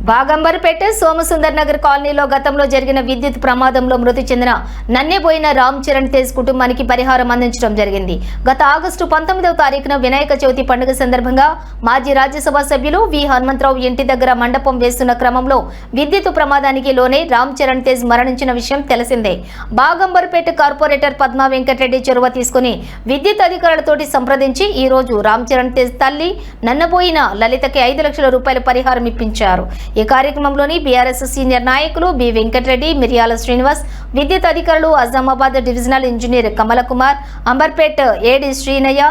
బాగంబర్పేట సోమసుందర్ నగర్ కాలనీలో గతంలో జరిగిన విద్యుత్ ప్రమాదంలో మృతి చెందిన నన్నెబోయిన రామ్ చరణ్ తేజ్ కుటుంబానికి పరిహారం అందించడం జరిగింది. గత ఆగస్టు 19వ తారీఖున వినాయక చవితి పండుగ సందర్భంగా మాజీ రాజ్యసభ సభ్యులు వి హనుమంతరావు ఇంటి దగ్గర మండపం వేస్తున్న క్రమంలో విద్యుత్ ప్రమాదానికి లోనే రామ్ చరణ్ తేజ్ మరణించిన విషయం తెలిసిందే. బాగంబర్పేట కార్పొరేటర్ పద్మా వెంకటరెడ్డి చొరవ తీసుకుని విద్యుత్ అధికారులతోటి సంప్రదించి ఈ రోజు రామ్ చరణ్ తేజ్ తల్లి నన్నబోయిన లలితకి 5 లక్షల రూపాయల పరిహారం ఇప్పించారు. ఈ కార్యక్రమంలోని బీఆర్ఎస్ సీనియర్ నాయకులు బి వెంకటరెడ్డి, మిర్యాల శ్రీనివాస్, విద్యుత్ అధికారులు Azamabad divisional engineer Kamalakumar, Amberpet AD Srinaiah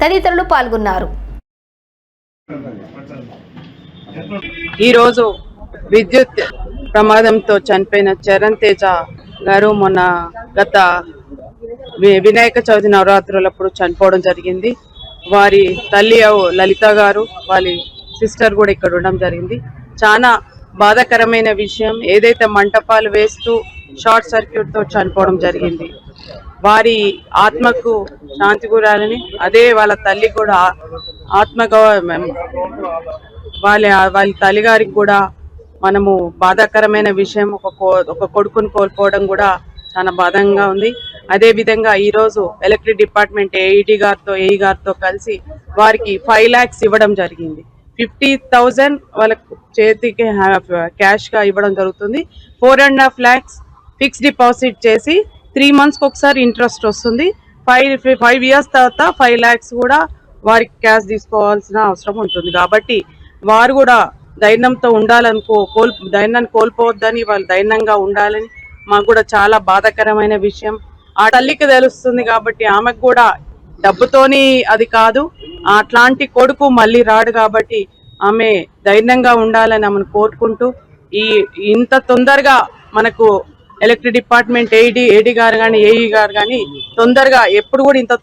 తదితరులు పాల్గొన్నారు. ఈరోజు విద్యుత్ ప్రమాదంతో చనిపోయిన చరణ్ తేజ గారు మొన్న గత వినాయక చవితి నవరాత్రులప్పుడు చనిపోవడం జరిగింది. వారి తల్లి లలిత గారు, వాళ్ళ సిస్టర్ కూడా ఇక్కడ ఉండడం జరిగింది. చాలా బాధాకరమైన విషయం. ఏదైతే మంటపాలు వేస్తూ షార్ట్ సర్క్యూట్ తో చనిపోవడం జరిగింది. వారి ఆత్మకు శాంతి కూరాలని, అదే వాళ్ళ తల్లి కూడా వాళ్ళ తల్లి గారికి కూడా మనము బాధాకరమైన విషయం. ఒక కొడుకుని కోల్పోవడం కూడా చాలా బాధంగా ఉంది. అదే విధంగా ఈరోజు ఎలక్ట్రిక్ డిపార్ట్మెంట్ ఏఈ గారితో కలిసి వారికి 5 lakhs ఇవ్వడం జరిగింది. 50,000 వాళ్ళ చేతికి క్యాష్ గా ఇవ్వడం జరుగుతుంది. 4.5 lakhs ఫిక్స్ డిపాజిట్ చేసి 3 months ఒకసారి ఇంట్రెస్ట్ వస్తుంది. 5 years తర్వాత 5 lakhs కూడా వారికి క్యాష్ తీసుకోవాల్సిన అవసరం ఉంటుంది. కాబట్టి వారు కూడా ధైర్యంతో ఉండాలని, ధైర్యాన్ని కోల్పోవద్దని, వాళ్ళు ధైర్యంగా ఉండాలని మాకు కూడా చాలా బాధాకరమైన విషయం. ఆ తల్లికి తెలుస్తుంది కాబట్టి ఆమెకు కూడా డబ్బుతోని అది కాదు, అట్లాంటి కొడుకు మళ్ళీ రాడు కాబట్టి ఆమె ధైర్యంగా ఉండాలని ఆమెను కోరుకుంటూ, ఇంత తొందరగా మనకు ఎలక్ట్రిక్ డిపార్ట్మెంట్ ఏడీ గారు కానీ ఏఈ గారు కానీ తొందరగా ఎప్పుడు కూడా ఇంత